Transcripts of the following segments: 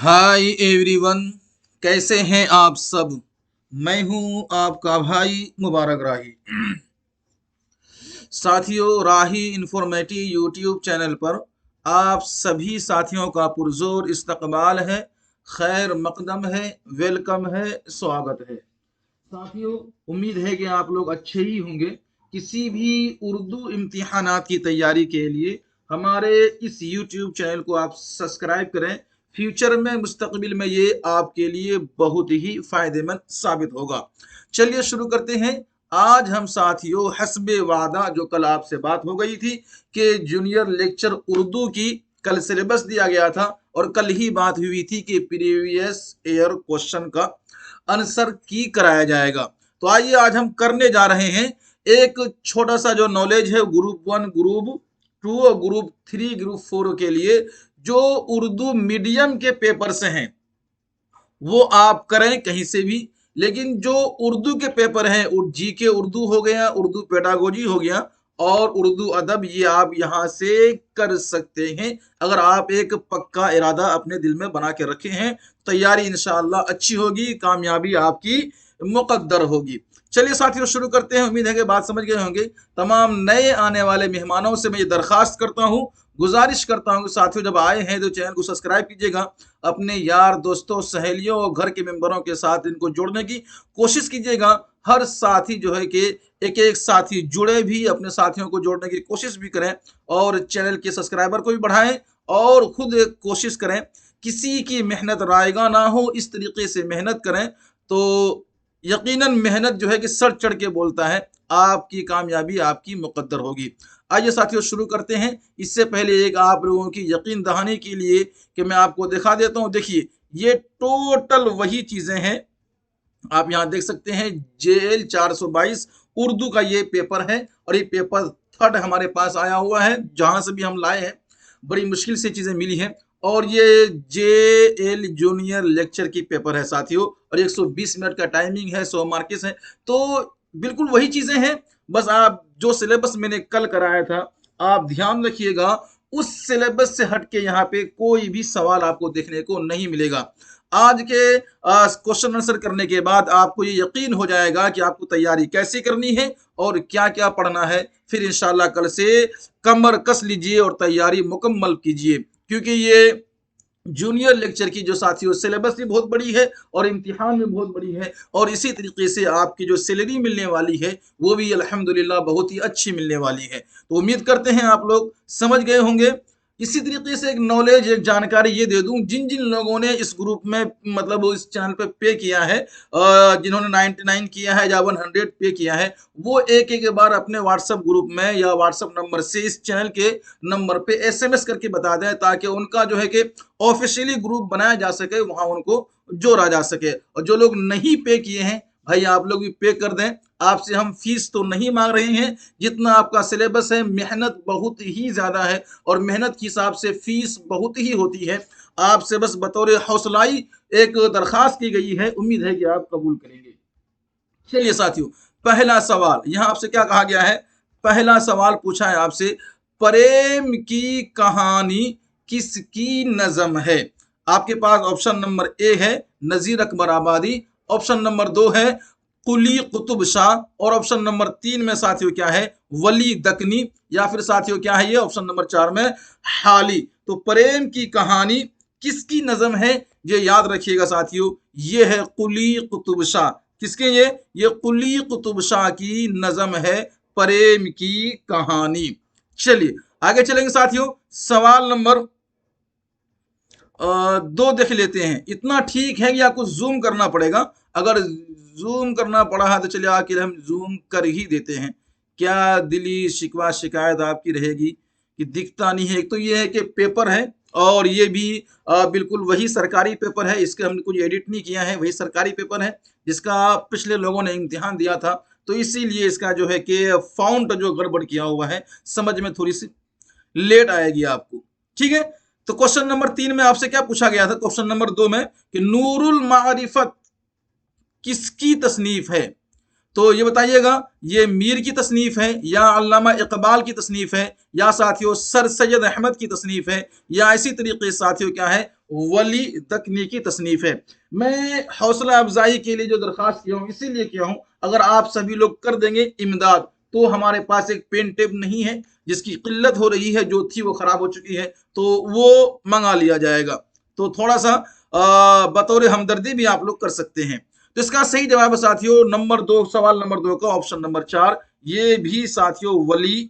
Hi everyone, कैसे हैं आप सब। मैं हूं आपका भाई मुबारक राही। साथियों, राही इंफॉर्मेटिव यूट्यूब चैनल पर आप सभी साथियों का पुरजोर इस्तकबाल है, खैर मकदम है, वेलकम है, स्वागत है। साथियों, उम्मीद है कि आप लोग अच्छे ही होंगे। किसी भी उर्दू इम्तिहानात की तैयारी के लिए हमारे इस यूट्यूब चैनल को आप सब्सक्राइब करें। फ्यूचर में, मुस्तकबिल में ये आपके लिए बहुत ही फायदेमंद साबित होगा। चलिए शुरू करते हैं। आज हम साथियों हस्बे वादा, जो कल आपसे बात हो गई थी कि जूनियर लेक्चर उर्दू की कल सिलेबस दिया गया था और कल ही बात हुई थी कि प्रीवियस ईयर क्वेश्चन का आंसर की कराया जाएगा। तो आइए आज हम करने जा रहे हैं एक छोटा सा जो नॉलेज है ग्रुप 1, ग्रुप 2 और ग्रुप 3, ग्रुप 4 के लिए जो उर्दू मीडियम के पेपर से हैं वो आप करें कहीं से भी। लेकिन जो उर्दू के पेपर हैं, जी के उर्दू हो गया, उर्दू पेडागोजी हो गया और उर्दू अदब, ये आप यहां से कर सकते हैं अगर आप एक पक्का इरादा अपने दिल में बना के रखे हैं। तैयारी इंशाअल्लाह अच्छी होगी, कामयाबी आपकी मुकद्दर होगी। चलिए साथियों शुरू करते हैं। उम्मीद है कि बात समझ गए होंगे। तमाम नए आने वाले मेहमानों से मैं ये दरखास्त करता हूं, गुजारिश करता हूं कि साथियों जब आए हैं तो चैनल को सब्सक्राइब कीजिएगा। अपने यार दोस्तों, सहेलियों और घर के मेंबरों के साथ इनको जोड़ने की कोशिश कीजिएगा। हर साथी जो है कि एक एक साथी जुड़े भी, अपने साथियों को जोड़ने की कोशिश भी करें और चैनल के सब्सक्राइबर को भी बढ़ाएं और खुद एक कोशिश करें किसी की मेहनत रायगा ना हो, इस तरीके से मेहनत करें तो यकीनन मेहनत जो है कि सर चढ़ के बोलता है, आपकी कामयाबी आपकी मुकद्दर होगी। आइए साथियों शुरू करते हैं। इससे पहले एक आप लोगों की यकीन दहानी के लिए कि मैं आपको दिखा देता हूं। देखिए, ये टोटल वही चीजें हैं, आप यहां देख सकते हैं। जेएल 422 उर्दू का ये पेपर है और ये पेपर थर्ड हमारे पास आया हुआ है। जहां से भी हम लाए हैं बड़ी मुश्किल से चीजें मिली हैं। और ये जेएल जूनियर लेक्चर की पेपर है साथियों, और 120 मिनट का टाइमिंग है, 100 मार्क्स है। तो बिल्कुल वही चीजें हैं, बस आप जो सिलेबस मैंने कल कराया था आप ध्यान रखिएगा, उस सिलेबस से हटके यहाँ पे कोई भी सवाल आपको देखने को नहीं मिलेगा। आज के क्वेश्चन आंसर करने के बाद आपको ये यकीन हो जाएगा कि आपको तैयारी कैसे करनी है और क्या क्या पढ़ना है। फिर इंशाल्लाह कल से कमर कस लीजिए और तैयारी मुकम्मल कीजिए, क्योंकि ये जूनियर लेक्चर की जो साथियों सिलेबस भी बहुत बड़ी है और इम्तिहान भी बहुत बड़ी है, और इसी तरीके से आपकी जो सैलरी मिलने वाली है वो भी अल्हम्दुलिल्लाह बहुत ही अच्छी मिलने वाली है। तो उम्मीद करते हैं आप लोग समझ गए होंगे। इसी तरीके से एक नॉलेज, एक जानकारी ये दे दूं, जिन जिन लोगों ने इस ग्रुप में मतलब इस चैनल पे पे किया है, जिन्होंने 99 किया है या 100 पे किया है, वो एक एक बार अपने व्हाट्सएप ग्रुप में या व्हाट्सएप नंबर से इस चैनल के नंबर पे एसएमएस करके बता दें, ताकि उनका जो है कि ऑफिशियली ग्रुप बनाया जा सके, वहां उनको जोड़ा जा सके। और जो लोग नहीं पे किए हैं भाई, आप लोग भी पे कर दें। आपसे हम फीस तो नहीं मांग रहे हैं, जितना आपका सिलेबस है मेहनत बहुत ही ज्यादा है और मेहनत के हिसाब से फीस बहुत ही होती है। आपसे बस बतौर हौसलाई एक दरखास्त की गई है, उम्मीद है कि आप कबूल करेंगे। चलिए साथियों, पहला सवाल यहाँ आपसे क्या कहा गया है। पहला सवाल पूछा है आपसे, प्रेम की कहानी किसकी नज़म है। आपके पास ऑप्शन नंबर ए है नजीर अकबर आबादी, ऑप्शन नंबर 2 है कुली कुतुब शाह और ऑप्शन नंबर 3 में साथियों क्या है, वली दकनी, या फिर साथियों क्या है ये ऑप्शन नंबर 4 में हाली। तो प्रेम की कहानी किसकी नज़म है, ये याद रखिएगा साथियों, ये है कुली कुतुब शाह। किसके ये कुली कुतुब शाह की नज़म है प्रेम की कहानी। चलिए आगे चलेंगे साथियों। सवाल नंबर 2 देख लेते हैं। इतना ठीक है कि आपको जूम करना पड़ेगा, अगर जूम करना पड़ा है तो चलिए आखिर हम जूम कर ही देते हैं। क्या दिली शिकवा शिकायत आपकी रहेगी कि दिखता नहीं है। एक तो ये है कि पेपर है और ये भी बिल्कुल वही सरकारी पेपर है, इसके हमने कुछ एडिट नहीं किया है, वही सरकारी पेपर है जिसका पिछले लोगों ने इम्तिहान दिया था। तो इसीलिए इसका जो है कि फाउंट जो गड़बड़ किया हुआ है, समझ में थोड़ी सी लेट आएगी आपको। ठीक है, तो क्वेश्चन नंबर 3 में आपसे क्या पूछा गया था, क्वेश्चन नंबर 2 में कि नूरुल मारिफत किसकी तसनीफ है। तो ये बताइएगा, ये मीर की तसनीफ है या अल्लामा इकबाल की तसनीफ है या साथियों सर सैयद अहमद की तसनीफ है, या इसी तरीके से साथियों क्या है वली दकनी की तसनीफ है। मैं हौसला अफजाई के लिए जो दरखास्त किया हूँ इसीलिए किया हूँ, अगर आप सभी लोग कर देंगे इमदाद तो हमारे पास एक पेन टेप नहीं है, जिसकी किल्लत हो रही है, जो थी वो खराब हो चुकी है, तो वो मंगा लिया जाएगा। तो थोड़ा सा बतौर हमदर्दी भी आप लोग कर सकते हैं। तो इसका सही जवाब है साथियों नंबर 2, सवाल नंबर 2 का ऑप्शन नंबर 4, ये भी साथियों वली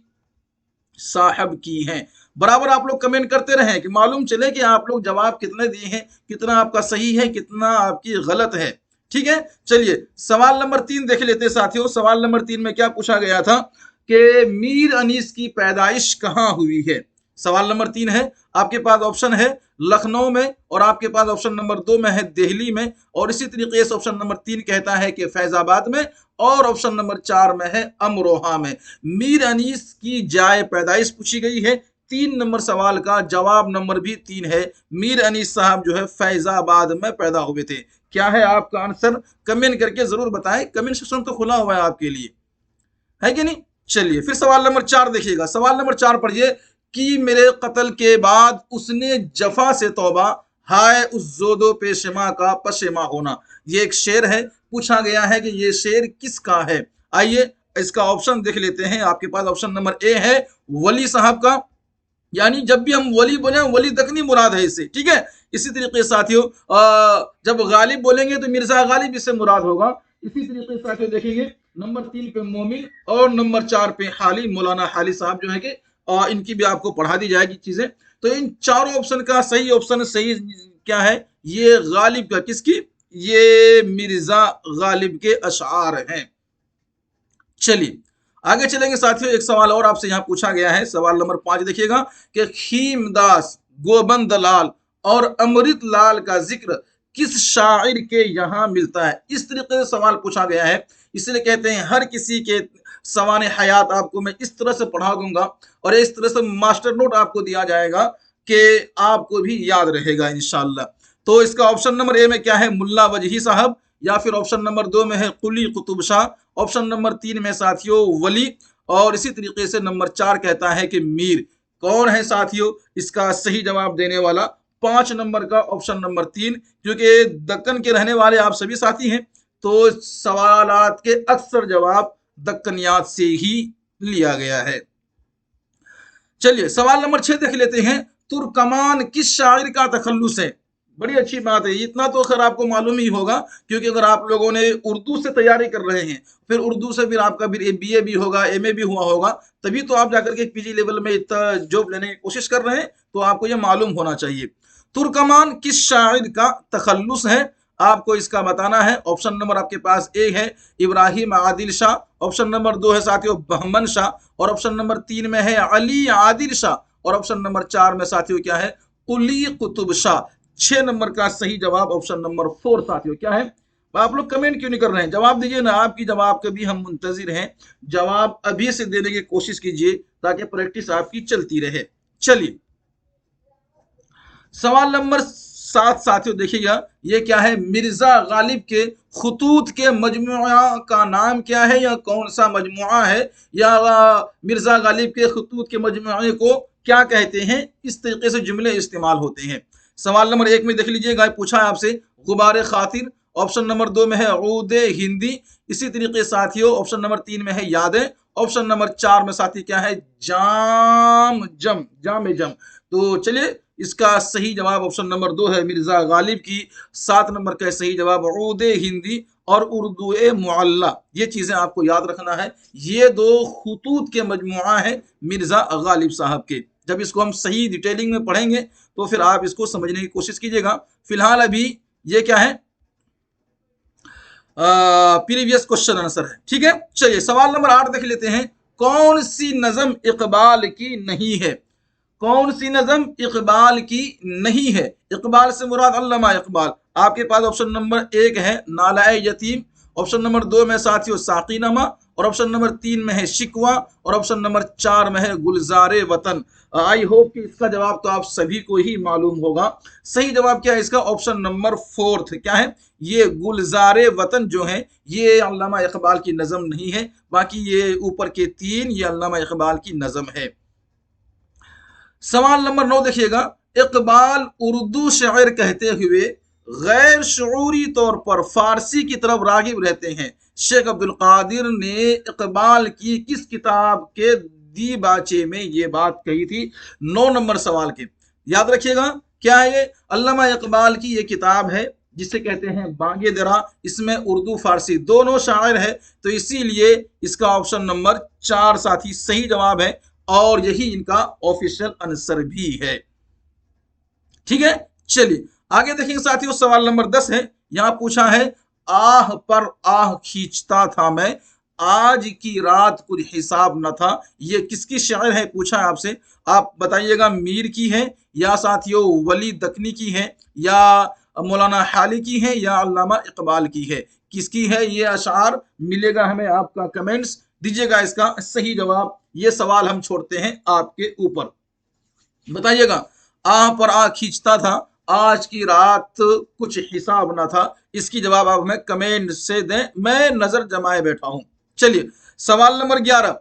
साहब की हैं। बराबर आप लोग कमेंट करते रहें कि मालूम चले कि आप लोग जवाब कितने दिए हैं, कितना आपका सही है, कितना आपकी गलत है। ठीक है, चलिए सवाल नंबर 3 देख लेते हैं साथियों। सवाल नंबर 3 में क्या पूछा गया था कि मीर अनीस की पैदाइश कहाँ हुई है। सवाल नंबर 3 है, आपके पास ऑप्शन है लखनऊ में, और आपके पास ऑप्शन नंबर 2 में है दिल्ली में, और इसी तरीके से ऑप्शन नंबर 3 कहता है कि फैजाबाद में, और ऑप्शन नंबर 4 में है अमरोहा में। मीर अनीस की जाए पैदाइश पूछी गई है। 3 नंबर सवाल का जवाब नंबर भी 3 है। मीर अनीस साहब जो है फैजाबाद में पैदा हुए थे। क्या है आपका आंसर, कमेंट करके जरूर बताएं। कमेंट सेक्शन तो खुला हुआ है आपके लिए, है कि नहीं। चलिए फिर सवाल नंबर 4 देखिएगा। सवाल नंबर 4 पढ़िए कि मेरे कत्ल के बाद उसने जफा से तौबा, हाय उस जोदो पेशमा का पशेमा होना। ये एक शेर है, पूछा गया है कि ये शेर किसका है। आइए इसका ऑप्शन देख लेते हैं। आपके पास ऑप्शन नंबर ए है वली साहब का, यानी जब भी हम वली बोले वली दकनी मुराद है इससे। ठीक है, इसी तरीके से साथियों जब गालिब बोलेंगे तो मिर्जा गालिब इससे मुराद होगा। इसी तरीके से साथियों देखेंगे नंबर 3 पे मोमिन, और नंबर 4 पे हाली, मौलाना हाली साहब जो है कि इनकी भी आपको पढ़ा दी जाएगी चीजें। तो इन चारों ऑप्शन का सही ऑप्शन सही क्या है, ये गालिब का, किसकी, ये मिर्जा गालिब के अशार हैं। चलिए आगे चलेंगे साथियों। एक सवाल और आपसे यहां पूछा गया है, सवाल नंबर 5 देखिएगा कि खीमदास, गोबंद लाल और अमृत लाल का जिक्र किस शायर के यहां मिलता है। इस तरीके से सवाल पूछा गया है, इसलिए कहते हैं हर किसी के सवाल हयात आपको मैं इस तरह से पढ़ा दूंगा और इस तरह से मास्टर नोट आपको दिया जाएगा कि आपको भी याद रहेगा इंशाल्लाह। तो इसका ऑप्शन नंबर ए में क्या है, मुल्ला वजही साहब, या फिर ऑप्शन नंबर 2 में है कुली कुतुब शाह, ऑप्शन नंबर 3 में साथियों वली, और इसी तरीके से नंबर 4 कहता है कि मीर। कौन है साथियों इसका सही जवाब देने वाला, 5 नंबर का ऑप्शन नंबर 3, क्योंकि दक्कन के रहने वाले आप सभी साथी हैं, तो सवालात के अक्सर जवाब दक्कनियात से ही लिया गया है। चलिए सवाल नंबर 6 देख लेते हैं। तुर्कमान किस शायर का तखल्लुस है। बड़ी अच्छी बात है, इतना तो खैर आपको मालूम ही होगा, क्योंकि अगर आप लोगों ने उर्दू से तैयारी कर रहे हैं, फिर उर्दू से फिर आपका फिर बीए भी होगा, एमए भी हुआ होगा, तभी तो आप जाकर के पीजी लेवल में इतना जॉब लेने की कोशिश कर रहे हैं, तो आपको ये मालूम होना चाहिए तुर्कमान किस शायर का तखल्लुस है। आपको इसका बताना है। ऑप्शन नंबर आपके पास ए है इब्राहिम आदिल शाह, ऑप्शन नंबर 2 है साथियों बहमन शाह, और ऑप्शन नंबर 3 में है अली आदिल शाह, और ऑप्शन नंबर 4 में साथियों क्या है, कुली कुतुब शाह। 6 नंबर का सही जवाब ऑप्शन नंबर 4 साथियों क्या है। आप लोग कमेंट क्यों नहीं कर रहे हैं, जवाब दीजिए ना, आपकी जवाब के भी हम मुंतजिर हैं। जवाब अभी से देने की कोशिश कीजिए ताकि प्रैक्टिस आपकी चलती रहे। चलिए सवाल नंबर 7 साथियों देखिएगा, ये क्या है, मिर्जा गालिब के खुतूत के मजमुआ का नाम क्या है, या कौन सा मजमुआ है, या मिर्जा गालिब के खुतूत के मजमुए को क्या कहते हैं। इस तरीके से जुमले इस्तेमाल होते हैं। सवाल नंबर 1 में देख लीजिएगा, पूछा है आपसे गुबार खातिर, ऑप्शन नंबर 2 में है ऊद हिंदी, इसी तरीके साथियों ऑप्शन नंबर 3 में है यादें, ऑप्शन नंबर 4 में साथी क्या है, जाम जम, जाम जम। तो चलिए इसका सही जवाब ऑप्शन नंबर 2 है मिर्जा गालिब की। 7 नंबर का सही जवाब ऊद हिंदी और उर्दू मुअल्ला। ये चीजें आपको याद रखना है, ये 2 खुतूत के मजमुआ है मिर्जा गालिब साहब के। जब इसको हम सही डिटेलिंग में पढ़ेंगे तो फिर आप इसको समझने की कोशिश कीजिएगा। फिलहाल अभी ये क्या है, प्रीवियस क्वेश्चन आंसर है। ठीक है, चलिए सवाल नंबर 8 देख लेते हैं। कौन सी नज़म इकबाल की नहीं है, कौन सी नज़म इकबाल की नहीं है। इकबाल से मुराद अल्लामा इकबाल। आपके पास ऑप्शन नंबर 1 है नालाए यतीम, ऑप्शन नंबर 2 में साथियों साकीनामा, और ऑप्शन नंबर 3 में है शिकवा, और ऑप्शन नंबर 4 में है गुलजारे वतन। आई होप कि इसका जवाब तो आप सभी को ही मालूम होगा। सही जवाब क्या है इसका, ऑप्शन नंबर 4 क्या है, ये गुलजारे वतन जो है ये अल्लामा इकबाल की नज़म नहीं है, बाकी ये ऊपर के 3 ये अल्लामा इकबाल की नज़म है। सवाल नंबर 9 देखिएगा, इकबाल उर्दू शायर कहते हुए गैर शऊरी तौर पर फारसी की तरफ रागिब रहते हैं। शेख अब्दुल कादिर ने इकबाल की किस किताब के दीबाचे में ये बात कही थी? 9 नंबर सवाल के याद रखिएगा। क्या है ये? अल्लामा इकबाल की ये किताब है जिसे कहते हैं बांगे दरा। इसमें उर्दू फारसी दोनों शायर है, तो इसीलिए इसका ऑप्शन नंबर 4 साथी सही जवाब है और यही इनका ऑफिशियल आंसर भी है। ठीक है, चलिए आगे देखेंगे साथियों। सवाल नंबर 10 है, यहां पूछा है आह पर आह खींचता था मैं, आज की रात कुछ हिसाब न था। ये किसकी शायर है पूछा है आपसे। आप बताइएगा मीर की है या साथियों वली दकनी की है या मौलाना हाली की है या अल्लामा इकबाल की है? किसकी है ये अशार? मिलेगा हमें आपका कमेंट्स, दीजिएगा इसका सही जवाब। ये सवाल हम छोड़ते हैं आपके ऊपर, बताइएगा। आह पर आह खींचता था, आज की रात कुछ हिसाब ना था, इसकी जवाब आप हमें कमेंट से दें, मैं नजर जमाए बैठा हूं। चलिए सवाल नंबर 11,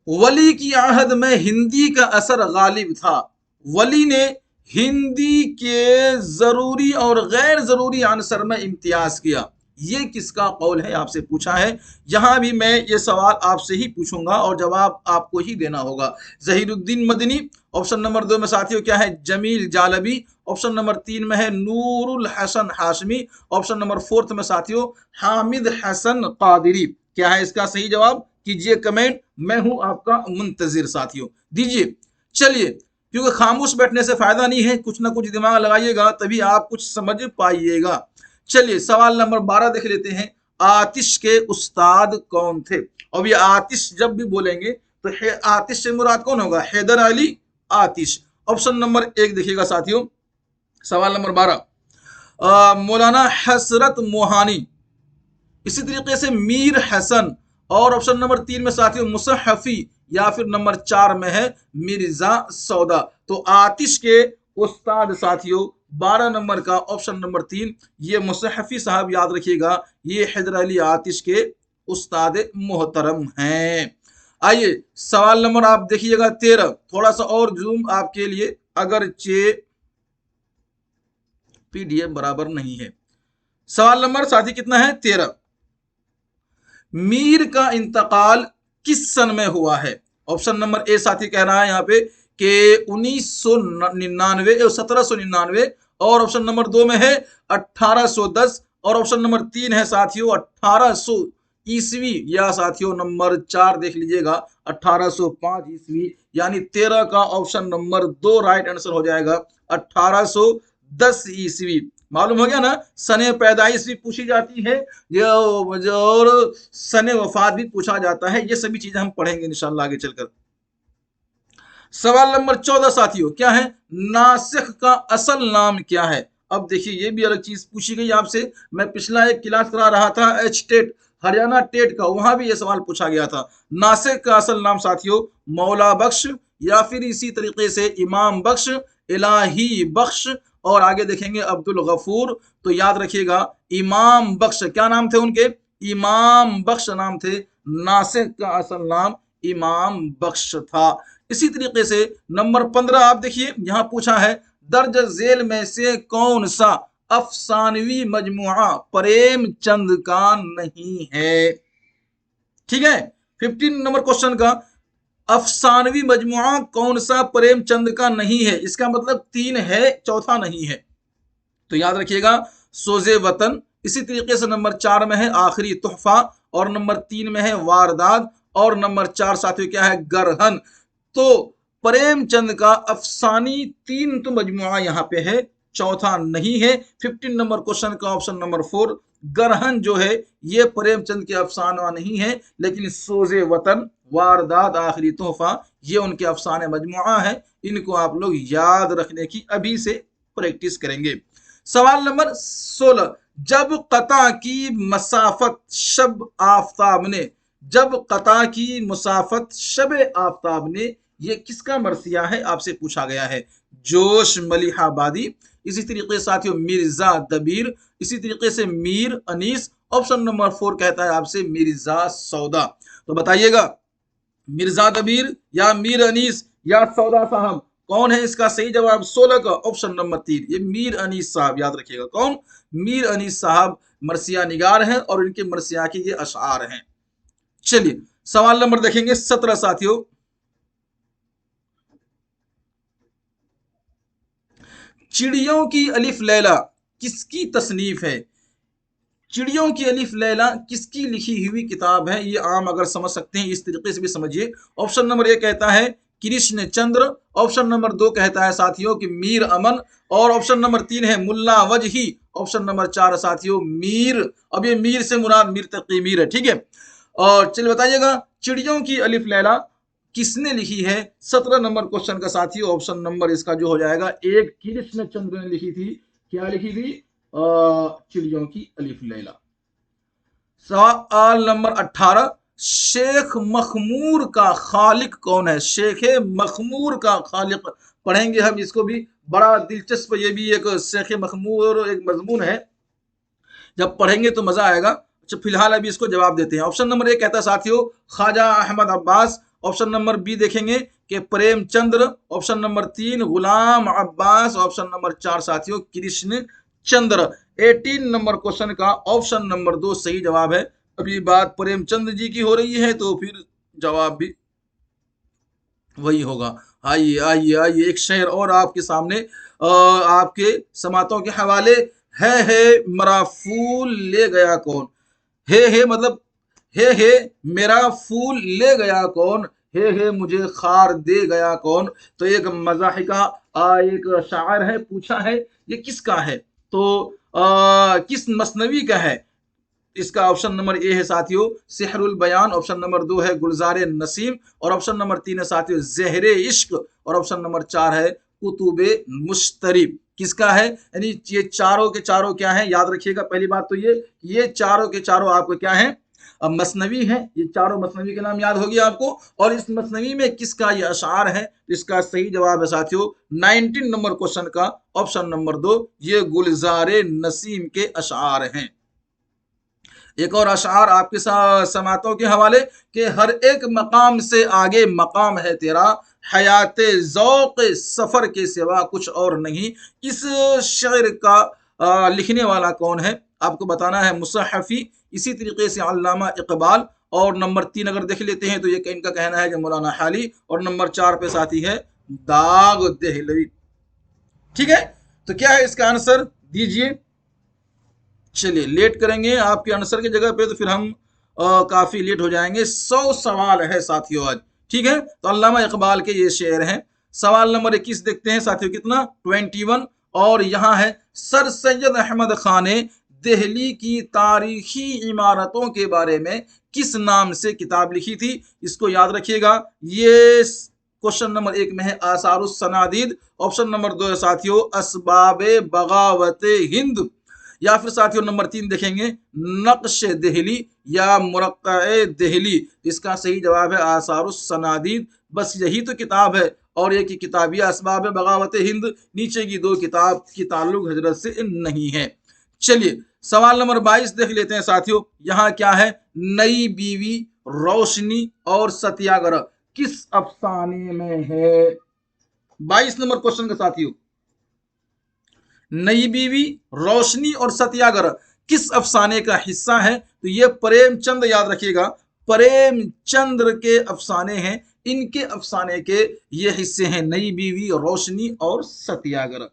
वली की आहद में हिंदी का असर गालिब था। वली ने हिंदी के जरूरी और गैर जरूरी आंसर में इम्तियाज किया, ये किसका कौल है आपसे पूछा है। यहां भी मैं ये सवाल आपसे ही पूछूंगा और जवाब आपको ही देना होगा। जहीरुद्दीन मदनी ऑप्शन नंबर 2 में साथियों क्या है? जमील जालबी। ऑप्शन नंबर 3 में है नूरुल हसन हाशमी। ऑप्शन नंबर 4 में साथियों हामिद हसन कादिरी। क्या है इसका सही जवाब? कीजिए कमेंट, मैं हूं आपका मुंतजिर साथियों, दीजिए। चलिए, क्योंकि खामोश बैठने से फायदा नहीं है, कुछ ना कुछ दिमाग लगाइएगा तभी आप कुछ समझ पाइएगा। चलिए सवाल नंबर 12 देख लेते हैं। आतिश के उस्ताद कौन थे? अब ये आतिश जब भी बोलेंगे तो आतिश से मुराद कौन होगा? हैदर अली आतिश। ऑप्शन नंबर 1 देखिएगा साथियों, सवाल नंबर 12 मौलाना हसरत मोहानी, इसी तरीके से मीर हसन, और ऑप्शन नंबर 3 में साथियों मुसहफी, या फिर नंबर 4 में है मिर्जा सौदा। तो आतिश के उस्ताद साथियों 12 नंबर का ऑप्शन नंबर 3 ये मुसहफी साहब, याद रखिएगा ये हैदर अली आतिश के उस्ताद मोहतरम हैं। आइए सवाल नंबर आप देखिएगा 13, थोड़ा सा और जूम आपके लिए, अगर चे पीडीएफ बराबर नहीं है। सवाल नंबर साथी कितना है? 13। मीर का इंतकाल किस सन में हुआ है? ऑप्शन नंबर ए साथी कह रहा है यहाँ पे कि 1999 1799, और ऑप्शन नंबर 2 में है 1810, और ऑप्शन नंबर 3 है साथियों 1800 ईस्वी, या साथियों नंबर 4 देख लीजिएगा 1805 ईस्वी। यानी 13 का ऑप्शन नंबर 2 राइट आंसर हो जाएगा 1810 ईस्वी। मालूम हो गया ना, सने पैदाइश भी पूछी जाती है और सने वफात भी पूछा जाता है। ये सभी चीजें हम पढ़ेंगे इंशाल्लाह आगे चलकर। सवाल नंबर 14 साथियों क्या है? नासिख का असल नाम क्या है? अब देखिए ये भी अलग चीज पूछी गई आपसे। मैं पिछला एक क्लास करा रहा था एच टेट हरियाणा टेट का, वहां भी ये सवाल पूछा गया था। नासिख का असल नाम साथियों मौला बख्श, या फिर इसी तरीके से इमाम बख्श, इलाही बख्श, और आगे देखेंगे अब्दुल गफूर। तो याद रखिएगा इमाम बख्श, क्या नाम थे उनके? इमाम बख्श नाम थे। नासिख का असल नाम इमाम बख्श था। इसी तरीके से नंबर 15 आप देखिए, यहां पूछा है दर्ज झेल में से कौन सा अफसानवी मजमुआ प्रेमचंद का नहीं है? ठीक है, 15 नंबर क्वेश्चन का अफसानवी मजमुआ कौन सा प्रेमचंद का नहीं है? इसका मतलब 3 है, चौथा नहीं है। तो याद रखिएगा सोजे वतन, इसी तरीके से नंबर 4 में है आखिरी तोहफा, और नंबर 3 में है वारदात, और नंबर 4 साथियों क्या है? गरहन। तो प्रेमचंद का अफसानी 3 तो मजमुआ यहां पे है, चौथा नहीं है। 15 नंबर क्वेश्चन का ऑप्शन नंबर 4 गरहन जो है ये प्रेमचंद के अफसाना नहीं है, लेकिन सोजे वतन, वारदात, आखिरी तोहफा ये उनके अफसाने मजमुआ है। इनको आप लोग याद रखने की अभी से प्रैक्टिस करेंगे। सवाल नंबर 16, जब कता की मसाफत शब आफताब ने, जब कता की मुसाफत शब आफताब ने, ये किसका मरसिया है आपसे पूछा गया है। जोश मलिहाबादी, इसी तरीके से साथियों मिर्जा दबीर, इसी तरीके से मीर अनीस। ऑप्शन नंबर 4 कहता है आपसे मिर्जा सौदा। तो बताइएगा मिर्जा दबीर या मीर अनीस या सौदा साहब कौन है इसका सही जवाब 16 का ऑप्शन नंबर 3, ये मीर अनीस साहब, याद रखिएगा कौन, मीर अनीस साहब मरसिया निगार हैं और इनके मरसिया के ये अशआर हैं। चलिए सवाल नंबर देखेंगे 17 साथियों। चिड़ियों की अलिफ लैला किसकी तसनीफ है? चिड़ियों की अलिफ लैला किसकी लिखी हुई किताब है? ये आम अगर समझ सकते हैं इस तरीके से भी समझिए। ऑप्शन नंबर 1 कहता है कृष्ण चंद्र, ऑप्शन नंबर 2 कहता है साथियों कि मीर अमन, और ऑप्शन नंबर 3 है मुल्ला वजही, ऑप्शन नंबर 4 साथियों मीर। अब ये मीर से मुराद मीर तकी मीर है, ठीक है। और चलिए बताइएगा चिड़ियों की अलिफ लैला किसने लिखी है? 17 नंबर क्वेश्चन का साथियों ऑप्शन नंबर इसका जो हो जाएगा 1 कृष्ण चंद्र ने लिखी थी। क्या लिखी थी? चिड़ियों की अलिफ लैला। सवाल नंबर 18, शेख मखमूर का खालिक कौन है? शेख मखमूर का खालिक पढ़ेंगे हम इसको भी, बड़ा दिलचस्प, ये भी एक शेख मखमूर एक मजमून है, जब पढ़ेंगे तो मजा आएगा। अच्छा फिलहाल अभी इसको जवाब देते हैं। ऑप्शन नंबर 1 कहता है साथियों Khwaja Ahmad Abbas, option number B देखेंगे कि Premchandra, option number 3 Ghulam Abbas, option number 4 साथियों कृष्ण चंद्र। 18 नंबर क्वेश्चन का ऑप्शन नंबर 2 सही जवाब है। अभी बात प्रेमचंद्र जी की हो रही है तो फिर जवाब भी वही होगा। आइए आइए आइए एक शेर और आपके सामने, आपके समातों के हवाले। है मेरा फूल ले गया कौन? हे मतलब हे मेरा फूल ले गया कौन, हे मुझे खार दे गया कौन। तो एक मज़ाहिका एक शायर है, पूछा है ये किसका है, तो किस मसनवी का है? इसका ऑप्शन नंबर ए है साथियों सिहरुल बयान, ऑप्शन नंबर 2 है गुलजार नसीम, और ऑप्शन नंबर 3 है साथियों ज़हरे इश्क, और ऑप्शन नंबर 4 है कुतुबे मुश्तरी। किसका है? यानी ये चारों के चारों क्या है, याद रखिएगा। पहली बात तो ये चारों के चारों आपको क्या है, मसनवी है। ये चारों मसनवी के नाम याद होगी आपको। और इस मसनवी में किसका ये अशार है? इसका सही जवाब है साथियों 19 नंबर क्वेश्चन का ऑप्शन नंबर 2, ये गुलजार नसीम के अशार हैं। एक और अशार आपके समातों के हवाले कि हर एक मकाम से आगे मकाम है तेरा, हयाते ज़ौक़ सफ़र के सिवा कुछ और नहीं। इस शेर का लिखने वाला कौन है? आपको बताना है मुसहफ़ी, इसी तरीके से अल्लामा इकबाल, और नंबर 3 अगर देख लेते हैं तो ये इनका कहना है कि मौलाना हाली, और नंबर 4 पे साथी है दाग देहलवी। ठीक है, तो क्या है इसका आंसर दीजिए। चलिए लेट करेंगे आपके आंसर की जगह पे तो फिर हम काफी लेट हो जाएंगे। 100 सवाल है साथियों आज, ठीक है। तो अल्लामा इकबाल के ये शेर हैं। सवाल नंबर 21 देखते हैं साथियों, कितना 21, और यहाँ है सर सैयद अहमद खान ने दिल्ली की तारीखी इमारतों के बारे में किस नाम से किताब लिखी थी? इसको याद रखिएगा। ये क्वेश्चन नंबर 1 में है आसारुस सनादीद, ऑप्शन नंबर 2 है साथियों असबाबे बगावत हिंद, या फिर साथियों नंबर 3 देखेंगे नक्श दिल्ली या मुरक्क़े दिल्ली। इसका सही जवाब है आसारुस सनादीद। बस यही तो किताब है, और एक ही किताब यह असबाब बगावत हिंद, नीचे की 2 किताब की ताल्लुक हजरत से नहीं है। चलिए सवाल नंबर 22 देख लेते हैं साथियों। यहाँ क्या है, नई बीवी, रोशनी और सत्याग्रह किस अफसाने में है? 22 नंबर क्वेश्चन का साथियों, नई बीवी, रोशनी और सत्याग्रह किस अफसाने का हिस्सा है? तो ये प्रेमचंद, याद रखिएगा प्रेमचंद्र के अफसाने हैं। इनके अफसाने के ये हिस्से हैं नई बीवी, रोशनी और सत्याग्रह।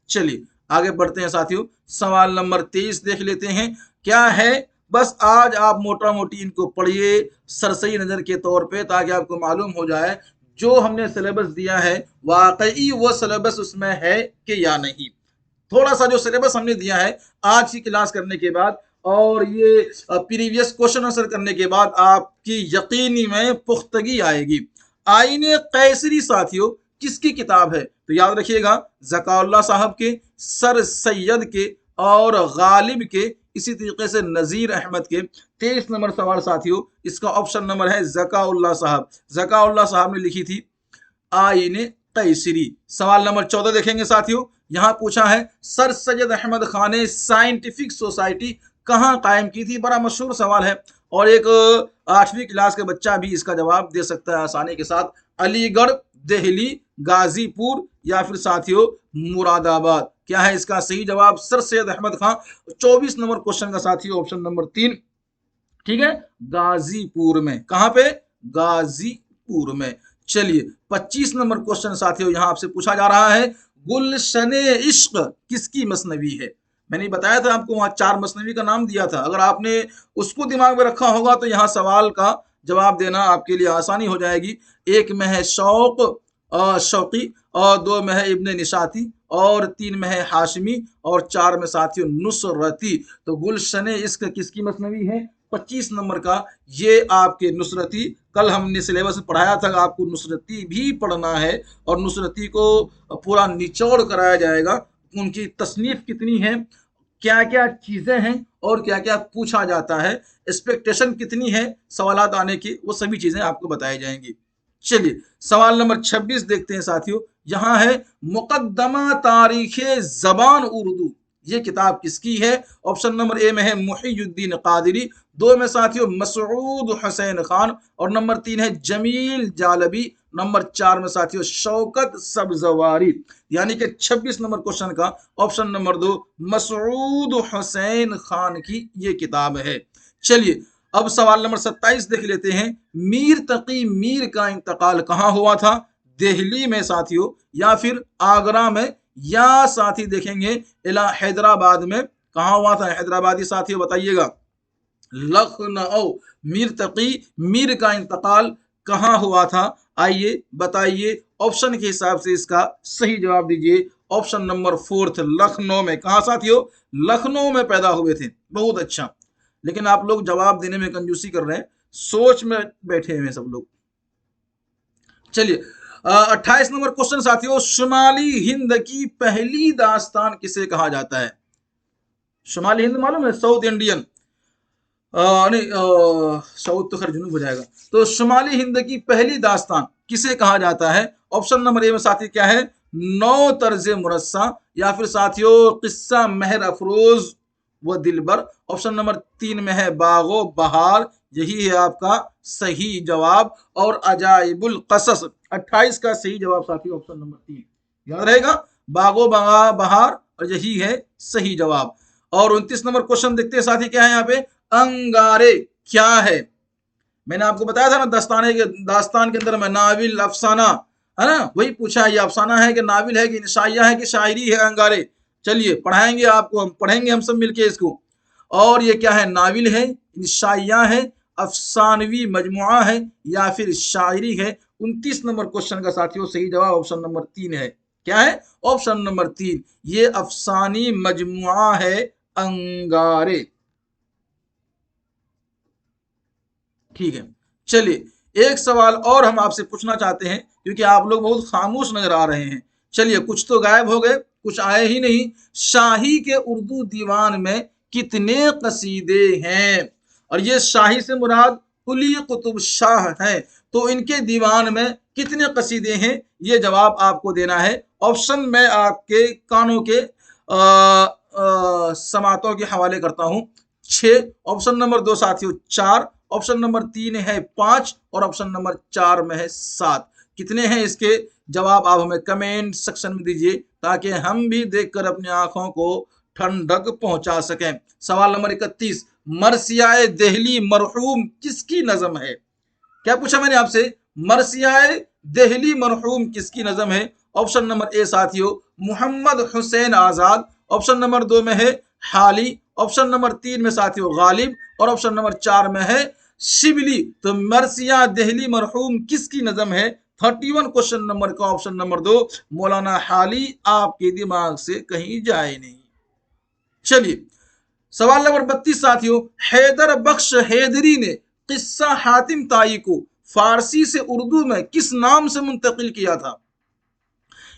चलिए आगे बढ़ते हैं साथियों। सवाल नंबर 23 देख लेते हैं। क्या है, बस आज आप मोटा मोटी इनको पढ़िए सरसरी नजर के तौर पे, ताकि आपको मालूम हो जाए जो हमने सिलेबस दिया है वाकई वो सिलेबस उसमें है कि या नहीं। थोड़ा सा जो सिलेबस हमने दिया है आज की क्लास करने के बाद और ये प्रीवियस क्वेश्चन आंसर करने के बाद आपकी यकीनी में पुख्तगी आएगी। आईने कैसरी साथियों किसकी किताब है? तो याद रखिएगा ज़काउल्लाह साहब के, सर सैयद के और गालिब के, इसी तरीके से नज़ीर अहमद के। 23 नंबर सवाल साथियों, इसका ऑप्शन नंबर है ज़काउल्लाह साहब। ज़काउल्लाह साहब ने लिखी थी आईने कैसरी। सवाल नंबर 14 देखेंगे साथियों। यहाँ पूछा है सर सैयद अहमद खान ने साइंटिफिक सोसाइटी कहाँ कायम की थी? बड़ा मशहूर सवाल है और एक 8वीं क्लास का बच्चा भी इसका जवाब दे सकता है आसानी के साथ। अलीगढ़, दिल्ली, गाजीपुर या फिर साथियों मुरादाबाद। क्या है इसका सही जवाब? सर सैयद अहमद खान। 24 नंबर क्वेश्चन का साथियों ऑप्शन नंबर 3, ठीक है, गाजीपुर में। कहां पे? गाजीपुर में। चलिए 25 नंबर क्वेश्चन साथियों यहां आपसे पूछा जा रहा है, गुलशने इश्क किसकी मसनवी है? मैंने बताया था आपको, वहां 4 मसनवी का नाम दिया था। अगर आपने उसको दिमाग में रखा होगा तो यहां सवाल का जवाब देना आपके लिए आसानी हो जाएगी। एक में है शौक शौकी, और 2 में है इब्ने निशाती, और 3 में है हाशमी, और 4 में साथियों नुसरती। तो गुलशने इश्क किसकी मसनवी है? 25 नंबर का ये आपके नुसरती। कल हमने सिलेबस में पढ़ाया था आपको नुसरती भी पढ़ना है, और नुसरती को पूरा निचोड़ कराया जाएगा। उनकी तसनीफ कितनी है, क्या क्या चीजें हैं, और क्या क्या पूछा जाता है, एक्सपेक्टेशन कितनी है सवालात आने की, वो सभी चीजें आपको बताई जाएंगी। चलिए सवाल नंबर 26 देखते हैं साथियों। यहां है मुकद्दमा तारीख जबान उर्दू, ये किताब किसकी है? ऑप्शन नंबर ए में है मुहीयुद्दीन कादरी, 2 में साथियों मसऊद हुसैन खान, और नंबर 3 है जमील जालबी, नंबर 4 में साथियों शौकत सब्जवारी। यानी कि 26 नंबर क्वेश्चन का ऑप्शन नंबर 2 मसऊद हुसैन खान की ये किताब है। चलिए अब सवाल नंबर 27 देख लेते हैं। मीर तकी मीर का इंतकाल कहां हुआ था? दिल्ली में साथियों, या फिर आगरा में, या साथी देखेंगे इला हैदराबाद में। कहां हुआ था हैदराबादी साथियों बताइएगा? लखनऊ। मीर तकी मीर का इंतकाल कहां हुआ था? आइए बताइए, ऑप्शन के हिसाब से इसका सही जवाब दीजिए। ऑप्शन नंबर 4 लखनऊ में। कहां साथियों? लखनऊ में पैदा हुए थे। बहुत अच्छा, लेकिन आप लोग जवाब देने में कंजूसी कर रहे हैं, सोच में बैठे हुए सब लोग। चलिए 28 नंबर क्वेश्चन साथियों, शुमाली हिंद की पहली दास्तान किसे कहा जाता है? शुमाली हिंद मालूम है, साउथ इंडियन, नहीं साउथ तो खैर जुनूब हो जाएगा। तो शुमाली हिंद की पहली दास्तान किसे कहा जाता है? ऑप्शन नंबर ए में साथी क्या है? नौ तर्ज मुरस्सा, या फिर साथियों किस्सा महर अफरोज व दिलबर। ऑप्शन नंबर 3 में है बागो बहार, यही है आपका सही जवाब, और अजाइबुल कसस। 28 का सही जवाब साथियों ऑप्शन नंबर 3 याद रहेगा, बागो बहार, और यही है सही जवाब। और 29 नंबर क्वेश्चन देखते हैं साथी, क्या है यहाँ पे? अंगारे क्या है? मैंने आपको बताया था ना दास्तान के अंदर में नाविल अफसाना है ना, वही पूछा है, ये अफसाना है कि नाविल है कि इंशाइया है कि शायरी है अंगारे। चलिए पढ़ाएंगे आपको, हम पढ़ेंगे हम सब मिलके इसको। और ये क्या है? नाविल है, इंशाइया है, अफसानवी मजमुआ है, या फिर शायरी है। 29 नंबर क्वेश्चन का साथियों सही जवाब ऑप्शन नंबर 3 है। क्या है? ऑप्शन नंबर 3, ये अफसानी मजमुआ है अंगारे। ठीक है, चलिए एक सवाल और हम आपसे पूछना चाहते हैं, क्योंकि आप लोग बहुत खामोश नजर आ रहे हैं। चलिए कुछ तो गायब हो गए, कुछ आए ही नहीं। शाही के उर्दू दीवान में कितने कसीदे हैं? और ये शाही से मुराद कुली कुतुब शाह है। तो इनके दीवान में कितने कसीदे हैं? ये जवाब आपको देना है। ऑप्शन में आपके कानों के समातों के हवाले करता हूं। 6, ऑप्शन नंबर 2 साथियों 4, ऑप्शन नंबर 3 है 5, और ऑप्शन नंबर 4 में है 7। कितने हैं इसके जवाब आप हमें कमेंट सेक्शन में दीजिए, ताकि हम भी देखकर अपनी आंखों को ठंडक पहुंचा सकें। सवाल नंबर 31, मरसियाए दिल्ली मरहूम किसकी नज़म है? क्या पूछा मैंने आपसे? मरसियाए दिल्ली मरहूम किसकी नज़म है? ऑप्शन नंबर ए साथियों मोहम्मद हुसैन आजाद, ऑप्शन नंबर 2 में है हाली, ऑप्शन नंबर 3 में साथियों गालिब, और ऑप्शन नंबर 4 में है शिबली। तो मरसिया दिल्ली मरहूम किसकी नज़म है? 31 क्वेश्चन नंबर का ऑप्शन नंबर 2 मौलाना हाली आपके दिमाग से कहीं जाए नहीं। चलिए सवाल नंबर 32 साथियों, हैदर बख्श हैदरी ने किस्सा हातिम ताई को फारसी से उर्दू में किस नाम से मुंतकिल किया था?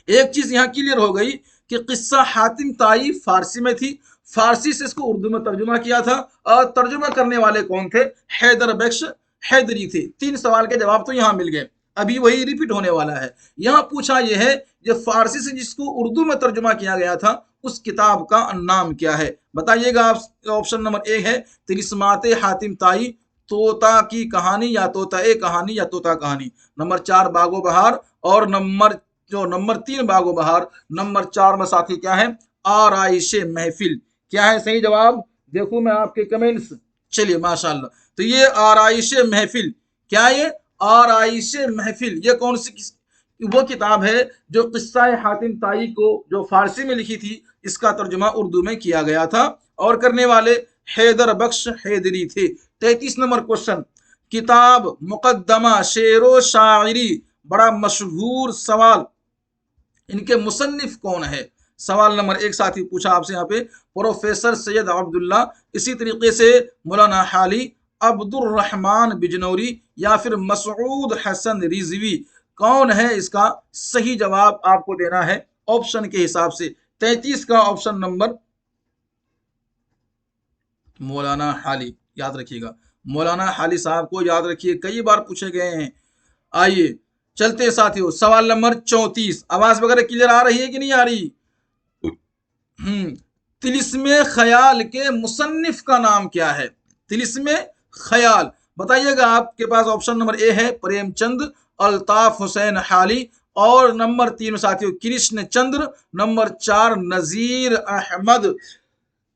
एक चीज यहां क्लियर हो गई कि किस्सा हातिम ताई फारसी में थी, फारसी से इसको उर्दू में तर्जुमा किया था, और तर्जुमा करने वाले कौन थे? हैदर बख्श हैदरी थे। 3 सवाल के जवाब तो यहां मिल गए, अभी वही रिपीट होने वाला है। यहां पूछा यह है जो फारसी से जिसको उर्दू में तर्जुमा किया गया था उस किताब का नाम क्या है? बताइएगा आप। ऑप्शन नंबर ए है तिलिस्मात हातिम ताई, तोता की कहानी या तोता ए कहानी या तोता कहानी। नंबर 4 बागो बहार और नंबर 3 बागो बहार। नंबर 4 में साथी क्या है, आराइश महफिल। क्या है सही जवाब, देखो मैं आपके कमेंट्स। चलिए माशाल्लाह, तो ये आराइश महफिल, क्या ये आराइश महफिल, ये कौन सी वो किताब है जो किस्सा हातिम ताई को जो फारसी में लिखी थी, इसका तर्जुमा उर्दू में किया गया था और करने वाले हैदर बख्श हैदरी थे। 33 नंबर क्वेश्चन, किताब मुकद्दमा शेरो शायरी, बड़ा मशहूर सवाल, इनके मुसन्निफ कौन है। सवाल नंबर 1 साथी पूछा आपसे यहाँ पे, प्रोफेसर सैयद अब्दुल्ला, इसी तरीके से मौलाना हाली, अब्दुल रहमान बिजनौरी या फिर मसूद हसन रिजवी, कौन है इसका सही जवाब आपको देना है ऑप्शन के हिसाब से। 33 का ऑप्शन नंबर मौलाना हाली, याद रखिएगा मौलाना हाली साहब को याद रखिए, कई बार पूछे गए हैं। आइए चलते साथियों, सवाल नंबर 34, आवाज वगैरह क्लियर आ रही है कि नहीं आ रही। तिलिस्मे ख्याल के मुसन्निफ का नाम क्या है, तिलिस्मे ख्याल बताइएगा। आपके पास ऑप्शन नंबर ए है प्रेमचंद, अल्ताफ हुसैन हाली, और नंबर 3 साथियों कृष्ण चंद्र, नंबर 4 नजीर अहमद।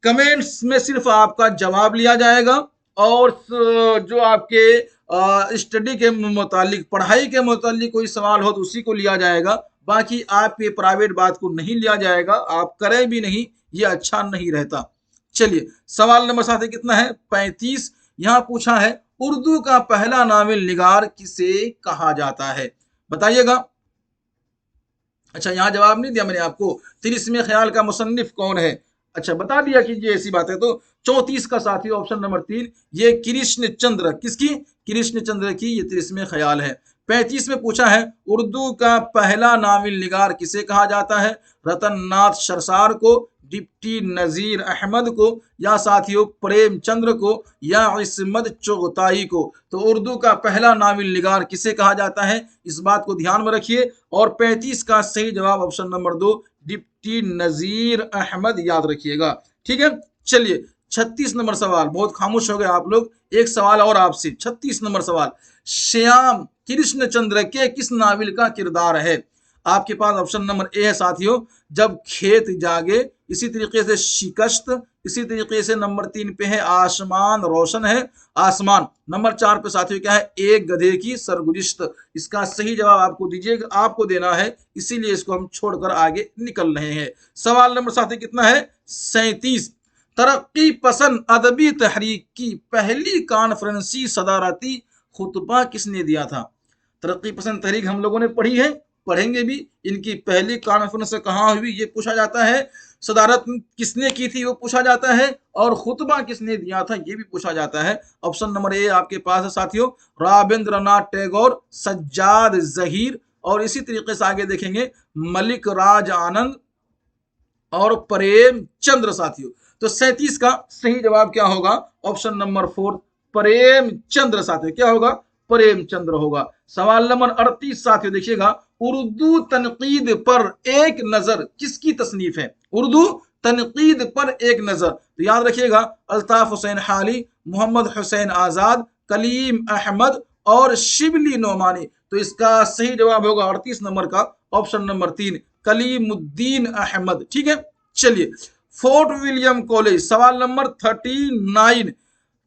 कमेंट्स में सिर्फ आपका जवाब लिया जाएगा और जो आपके स्टडी के मुतालिक, पढ़ाई के मुतालिक कोई सवाल हो तो उसी को लिया जाएगा, बाकी आपके प्राइवेट बात को नहीं लिया जाएगा, आप करें भी नहीं, ये अच्छा नहीं रहता। चलिए सवाल नंबर साथ कितना है 35, यहां पूछा है उर्दू का पहला नावल निगार किसे कहा जाता है, बताइएगा। अच्छा यहां जवाब नहीं दिया मैंने आपको, तिलिस्मे ख्याल का मुसन्निफ कौन है, अच्छा बता दिया कीजिए, ऐसी बात है। तो 34 का साथी ऑप्शन नंबर 3, ये कृष्ण चंद्र, किसकी, कृष्ण चंद्र की ये तिलिस्मे ख्याल है। 35 में पूछा है उर्दू का पहला नावल निगार किसे कहा जाता है, रतन नाथ शरसार को, डिप्टी नजीर अहमद को, या साथियों प्रेमचंद्र को, या इस्मत चुगताई को। तो उर्दू का पहला नावल निगार किसे कहा जाता है, इस बात को ध्यान में रखिए। और 35 का सही जवाब option number 2 deputy Nazir Ahmad, याद रखिएगा, ठीक है। चलिए 36 नंबर सवाल, बहुत खामोश हो गए आप लोग, एक सवाल और आपसे। 36 नंबर सवाल, श्याम कृष्ण चंद्र के किस नावल का किरदार है। आपके पास ऑप्शन नंबर ए है साथियों जब खेत जागे, इसी तरीके से शिकस्त, इसी तरीके से नंबर 3 पे है आसमान रोशन है, आसमान। नंबर 4 पे साथियों क्या है, एक गधे की सरगुजिश्त। इसका सही जवाब आपको दीजिएगा, आपको देना है, इसीलिए इसको हम छोड़कर आगे निकल रहे हैं। सवाल नंबर साथियों कितना है 37, तरक्की पसंद अदबी तहरीक की पहली कॉन्फ्रेंसी सदारती खुतबा किसने दिया था। तरक्की पसंद तहरीक हम लोगों ने पढ़ी है, पढ़ेंगे भी, इनकी पहली कॉन्फ्रेंस कहाँ हुई ये पूछा जाता है, सदारत किसने की थी वो पूछा जाता है, और खुतबा किसने दिया था ये भी पूछा जाता है। ऑप्शन नंबर ए आपके पास है साथियों रविंद्रनाथ टैगोर, सज्जाद जहीर, और इसी तरीके से आगे देखेंगे मलिक राज आनंद और प्रेमचंद्र साथियों। तो 37 का सही जवाब क्या होगा, ऑप्शन नंबर 4 प्रेमचंद्र साथियों, क्या होगा, प्रेमचंद्र होगा। सवाल नंबर 38 साथियों देखिएगा, उर्दू तनकीद पर एक नजर किसकी तसनीफ है, उर्दू तनकीद पर एक नजर। तो याद रखिएगा अल्ताफ हुसैन हाली, मोहम्मद हुसैन आजाद, कलीम अहमद और शिबली नोमानी। तो इसका सही जवाब होगा 38 नंबर का ऑप्शन नंबर 3 कलीमुद्दीन अहमद, ठीक है। चलिए फोर्ट विलियम कॉलेज, सवाल नंबर 39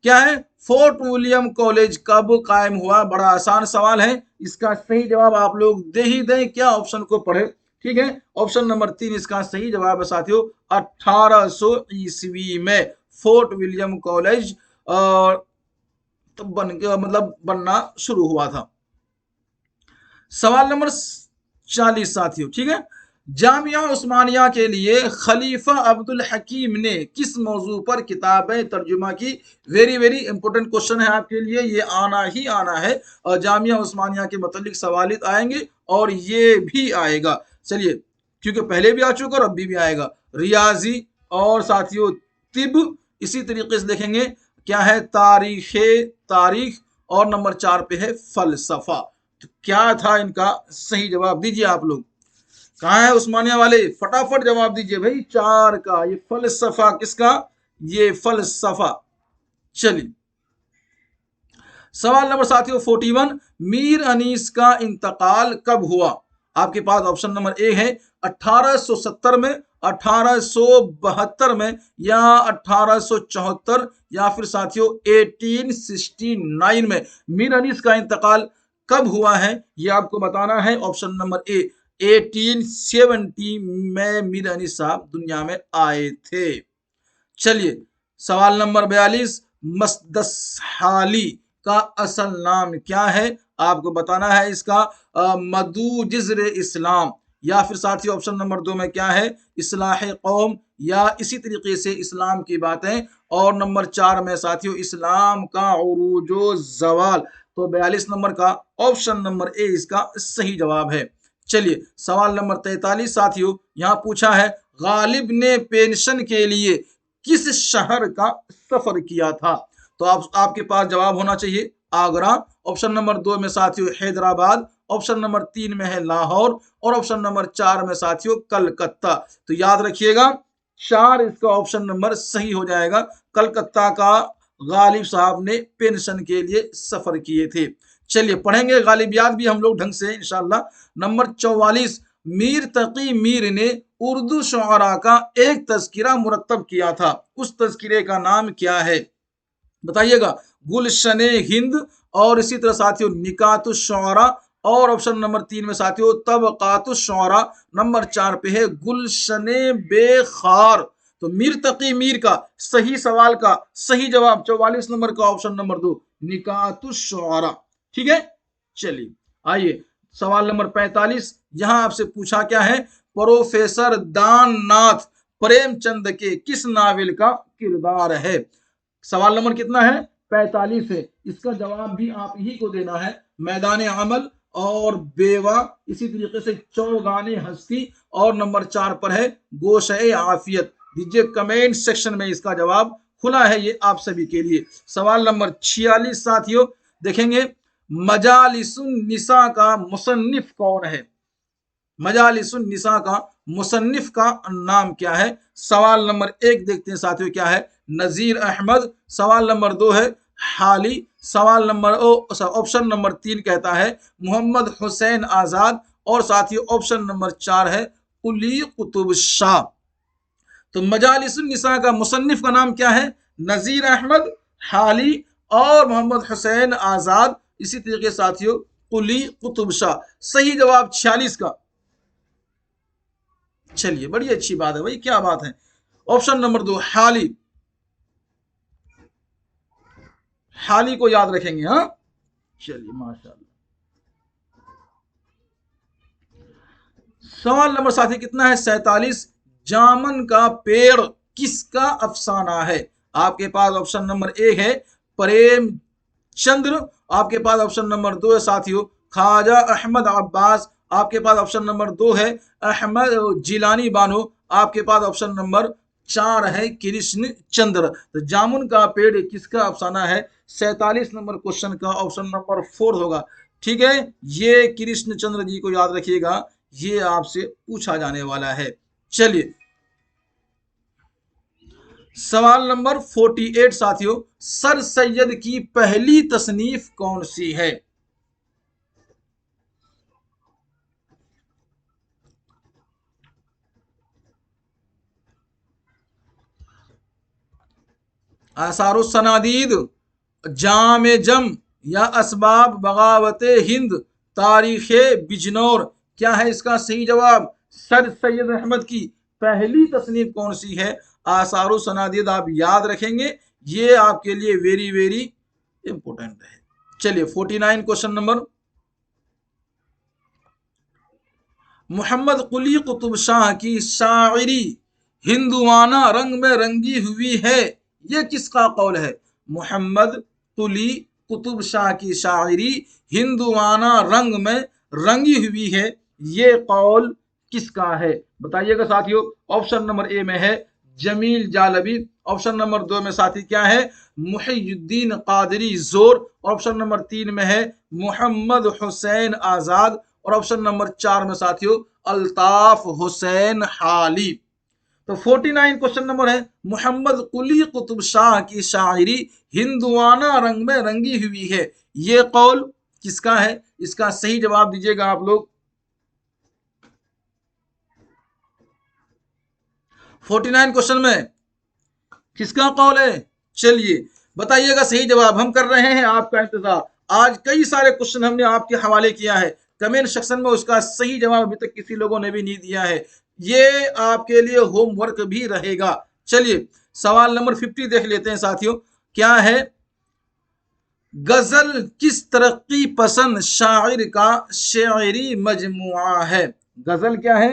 क्या है, फोर्ट विलियम कॉलेज कब कायम हुआ, बड़ा आसान सवाल है, इसका सही जवाब आप लोग दे ही दें, क्या ऑप्शन को पढ़े, ठीक है। ऑप्शन नंबर 3 इसका सही जवाब है साथियों 1800 ईस्वी में फोर्ट विलियम कॉलेज तो मतलब बनना शुरू हुआ था। सवाल नंबर 40 साथियों, ठीक है, जामिया उस्मानिया के लिए खलीफा अब्दुल हकीम ने किस मौजू पर किताबें तर्जुमा की। वेरी वेरी इंपॉर्टेंट क्वेश्चन है आपके लिए, ये आना ही आना है, और जामिया उस्मानिया के मतलब सवाल आएंगे और ये भी आएगा। चलिए क्योंकि पहले भी आ चुका और अभी भी आएगा, रियाजी और साथियों तिब, इसी तरीके से देखेंगे क्या है तारीख, और नंबर 4 पे है फलसफा। तो क्या था इनका सही जवाब, दीजिए आप लोग, कहाँ है उस्मानिया वाले, फटाफट जवाब दीजिए भाई। 4 का ये फलसफा, किसका, ये फलसफा। चलिए सवाल नंबर साथियों 41, मीर अनीस का इंतकाल कब हुआ? आपके पास ऑप्शन नंबर ए है 1870 में, 1872 में, या 1874, या फिर साथियों 1869 में। मीर अनीस का इंतकाल कब हुआ है ये आपको बताना है। ऑप्शन नंबर ए 1870 में मीर अनीस साहब दुनिया में आए थे। चलिए सवाल नंबर 42, मसदसहाली का असल नाम क्या है? आपको बताना है इसका। मदूजिज़्र इस्लाम, या फिर साथियों ऑप्शन नंबर 2 में क्या है, इस्लाह कौम, या इसी तरीके से इस्लाम की बातें, और नंबर 4 में साथियों इस्लाम का उरूजो जवाल। तो 42 नंबर का ऑप्शन नंबर ए इसका सही जवाब है। चलिए सवाल नंबर 43 साथियों, यहां पूछा है गालिब ने पेंशन के लिए किस शहर का सफर किया था? तो आपके पास जवाब होना चाहिए आगरा, ऑप्शन नंबर 2 में साथियों हैदराबाद, ऑप्शन नंबर 3 में है लाहौर, और ऑप्शन नंबर 4 में साथियों कलकत्ता। तो याद रखिएगा 4 इसका ऑप्शन नंबर सही हो जाएगा। कलकत्ता का गालिब साहब ने पेंशन के लिए सफर किए थे। चलिए पढ़ेंगे गालिबियात भी हम लोग ढंग से इंशाल्लाह। नंबर 44, मीर तकी मीर ने उर्दू शुअरा का एक तज़किरा मुरत्तब किया था, उस तज़किरे का नाम क्या है? बताइएगा। गुलशने हिंद, और इसी तरह साथियों निकातुश शुअरा, और ऑप्शन नंबर 3 में साथियों तबकातुश शुअरा, नंबर 4 पे है गुलशने बेखार। तो मीर तकी मीर का सही सवाल का सही जवाब 44 नंबर का ऑप्शन नंबर 2 निकातुश शुअरा। ठीक है, चलिए आइए सवाल नंबर 45, यहां आपसे पूछा क्या है, प्रोफेसर दाननाथ प्रेमचंद के किस नावल का किरदार है? सवाल नंबर कितना है? 45 है। इसका जवाब भी आप ही को देना है। मैदान अमल और बेवा, इसी तरीके से चौगाने हस्ती, और नंबर 4 पर है गोशे आफियत। दीजिए कमेंट सेक्शन में, इसका जवाब खुला है ये आप सभी के लिए। सवाल नंबर 46 साथियों देखेंगे, मजालिसुन निसा का मुसन्निफ कौन है? मजालिसुन निसा का मुसन्निफ का नाम क्या है? सवाल नंबर 1 देखते हैं साथियों क्या है, नजीर अहमद। सवाल नंबर 2 है हाली। सवाल नंबर ऑप्शन नंबर 3 कहता है मोहम्मद हुसैन आजाद, और साथियों ऑप्शन नंबर 4 है कुली कुतुब शाह। तो मजालिसुन निसा का मुसन्निफ का नाम क्या है? नजीर अहमद, हाली, और मोहम्मद हुसैन आजाद, इसी तरीके साथियों कुली कुतुब शाह। सही जवाब 46 का। चलिए बड़ी अच्छी बात है भाई, क्या बात है। ऑप्शन नंबर 2 हाली, हाली को याद रखेंगे। हाँ चलिए माशाल्लाह। सवाल नंबर साथी कितना है? 47, जामन का पेड़ किसका अफसाना है? आपके पास ऑप्शन नंबर 1 है प्रेम चंद्र, आपके पास ऑप्शन नंबर 2 है साथियों ख्वाजा अहमद अब्बास, आपके पास ऑप्शन नंबर 2 है अहमद जिलानी बानो, आपके पास ऑप्शन नंबर 4 है कृष्ण चंद्र। तो जामुन का पेड़ किसका अफसाना है? 47 नंबर क्वेश्चन का ऑप्शन नंबर 4 होगा। ठीक है, ये कृष्ण चंद्र जी को याद रखिएगा, ये आपसे पूछा जाने वाला है। चलिए सवाल नंबर 48 साथियों, सर सैयद की पहली तसनीफ कौन सी है? आसारुस सनादीद, जाम जम, या असबाब बगावत हिंद, तारीख बिजनौर। क्या है इसका सही जवाब? सर सैयद अहमद की पहली तसनीफ कौन सी है? आसारुस सनादीद आप याद रखेंगे, ये आपके लिए वेरी वेरी इंपॉर्टेंट है। चलिए 49 क्वेश्चन नंबर, मोहम्मद कुली कुतुब शाह की शायरी हिंदुआना रंग में रंगी हुई है, ये किसका कौल है? मोहम्मद कुली कुतुब शाह की शायरी हिंदुआना रंग में रंगी हुई है, ये कौल किसका है? बताइएगा साथियों। ऑप्शन नंबर ए में है जमील जालबी, ऑप्शन नंबर 2 में साथी क्या है मुहियुद्दीन कादरी जोर, ऑप्शन नंबर 3 में है मोहम्मद हुसैन आजाद, और ऑप्शन नंबर 4 में साथियों अल्ताफ हुसैन हाली। तो 49 क्वेश्चन नंबर है, मोहम्मद कुली कुतुब शाह की शायरी हिंदुआना रंग में रंगी हुई है, ये कौल किसका है? इसका सही जवाब दीजिएगा आप लोग। 49 क्वेश्चन में किसका कौल है? चलिए बताइएगा सही जवाब, हम कर रहे हैं आपका इंतजार। आज कई सारे क्वेश्चन हमने आपके हवाले किया है, कमेंट सेक्शन में उसका सही जवाब अभी तक किसी लोगों ने भी नहीं दिया है, ये आपके लिए होमवर्क भी रहेगा। चलिए सवाल नंबर 50 देख लेते हैं साथियों, क्या है? गजल किस तरक्की पसंद शायर का शेरी मजमुआ है? गजल क्या है?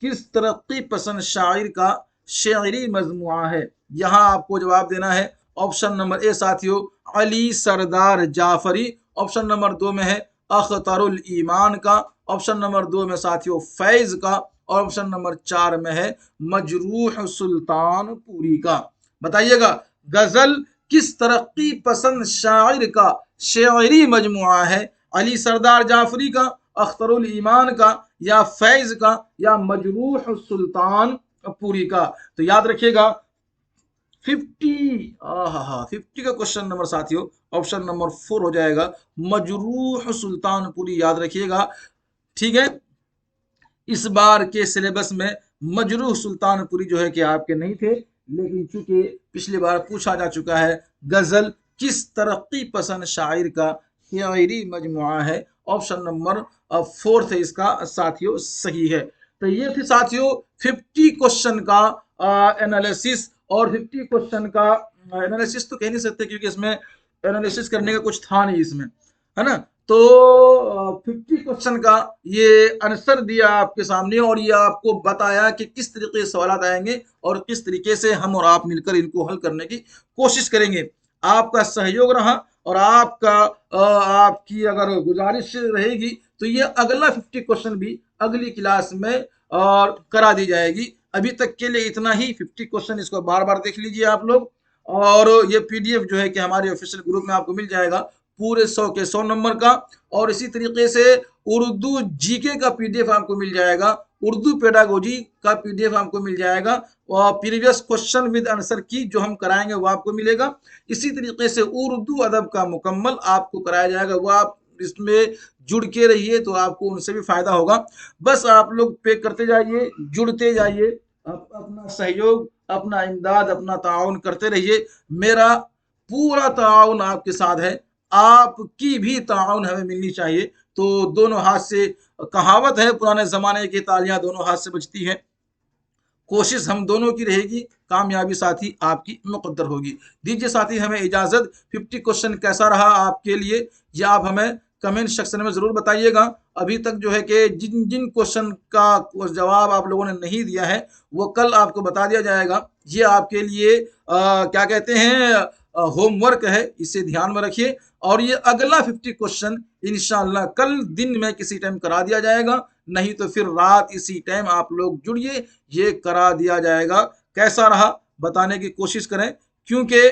किस तरक्की पसंद शायर का शेरी मजमुआ है? यहां आपको जवाब देना है। ऑप्शन नंबर ए साथियों अली सरदार जाफरी, ऑप्शन नंबर 2 में है अख्तरुल ईमान का, ऑप्शन नंबर 2 में साथियों फैज का, और ऑप्शन नंबर 4 में है मजरूह सुल्तानपुरी का। बताइएगा गजल किस तरक्की पसंद शायर का शेरी मजमुआ है? अली सरदार जाफरी का, अख्तरुल ईमान का, या फैज का, या मजरूह सुल्तानपुरी का? तो याद रखिएगा 50 का क्वेश्चन नंबर साथियों ऑप्शन नंबर 4 हो जाएगा, मजरूह सुल्तानपुरी। याद रखिएगा, ठीक है। इस बार के सिलेबस में मजरूह सुल्तानपुरी जो है कि आपके नहीं थे, लेकिन चूंकि पिछली बार पूछा जा चुका है गजल किस तरक्की पसंद शायर का शेरी मजमुआ है, ऑप्शन नंबर 4 है इसका साथियों सही है। तो ये थे साथियों 50 क्वेश्चन का एनालिसिस, और 50 क्वेश्चन का एनालिसिस तो कह नहीं सकते क्योंकि इसमें एनालिसिस करने का कुछ था नहीं इसमें, है ना। तो 50 क्वेश्चन का ये आंसर दिया आपके सामने, और ये आपको बताया कि किस तरीके से सवाल आएंगे और किस तरीके से हम और आप मिलकर इनको हल करने की कोशिश करेंगे। आपका सहयोग रहा और आपकी अगर गुजारिश रहेगी तो ये अगला 50 क्वेश्चन भी अगली क्लास में और करा दी जाएगी। अभी तक के लिए इतना ही। 50 क्वेश्चन इसको बार बार देख लीजिए आप लोग, और ये पीडीएफ जो है कि हमारे ऑफिशियल ग्रुप में आपको मिल जाएगा पूरे 100 के 100 नंबर का, और इसी तरीके से उर्दू जीके का पीडीएफ आपको मिल जाएगा, उर्दू पेडागोजी का पीडीएफ आपको मिल जाएगा, और प्रीवियस क्वेश्चन विद आंसर की जो हम कराएंगे वो आपको मिलेगा। इसी तरीके से उर्दू अदब का मुकम्मल आपको कराया जाएगा, वो आप इसमें जुड़ के रहिए तो आपको उनसे भी फायदा होगा। बस आप लोग पे करते जाइए, जुड़ते जाइए, अपना सहयोग, अपना इमदाद, अपना ताउन करते रहिए। मेरा पूरा ताउन आपके साथ है, आपकी भी ताउन हमें मिलनी चाहिए। तो दोनों हाथ से, कहावत है पुराने जमाने की, तालियां दोनों हाथ से बजती हैं। कोशिश हम दोनों की रहेगी, कामयाबी साथी आपकी मुकद्दर होगी। दीजिए साथी हमें इजाजत। 50 क्वेश्चन कैसा रहा आपके लिए ये आप हमें कमेंट सेक्शन में जरूर बताइएगा। अभी तक जो है कि जिन जिन क्वेश्चन का जवाब आप लोगों ने नहीं दिया है वो कल आपको बता दिया जाएगा। ये आपके लिए क्या कहते हैं होमवर्क है, इसे ध्यान में रखिए। और ये अगला 50 क्वेश्चन इंशाल्लाह कल दिन में किसी टाइम करा दिया जाएगा, नहीं तो फिर रात इसी टाइम आप लोग जुड़िए, ये करा दिया जाएगा। कैसा रहा बताने की कोशिश करें, क्योंकि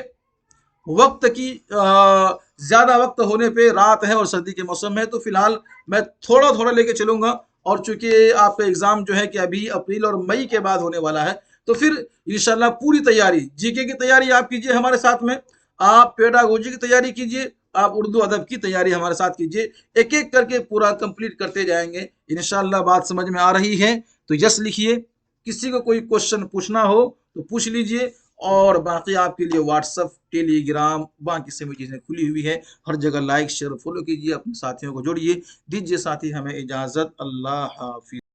वक्त की ज्यादा वक्त होने पे रात है और सर्दी के मौसम है, तो फिलहाल मैं थोड़ा थोड़ा लेके चलूंगा। और चूंकि आपका एग्जाम जो है कि अभी अप्रैल और मई के बाद होने वाला है, तो फिर इंशाल्लाह पूरी तैयारी, जीके की तैयारी आप कीजिए हमारे साथ में, आप पेडागोजी की तैयारी कीजिए, आप उर्दू अदब की तैयारी हमारे साथ कीजिए। एक एक करके पूरा कंप्लीट करते जाएंगे इंशाल्लाह। बात समझ में आ रही है तो यस लिखिए। किसी को कोई क्वेश्चन पूछना हो तो पूछ लीजिए, और बाकी आपके लिए व्हाट्सएप, टेलीग्राम, बाकी सभी चीज़ें खुली हुई है। हर जगह लाइक शेयर फॉलो कीजिए, अपने साथियों को जोड़िए। दीजिए साथी हमें इजाज़त। अल्लाह हाफिज़।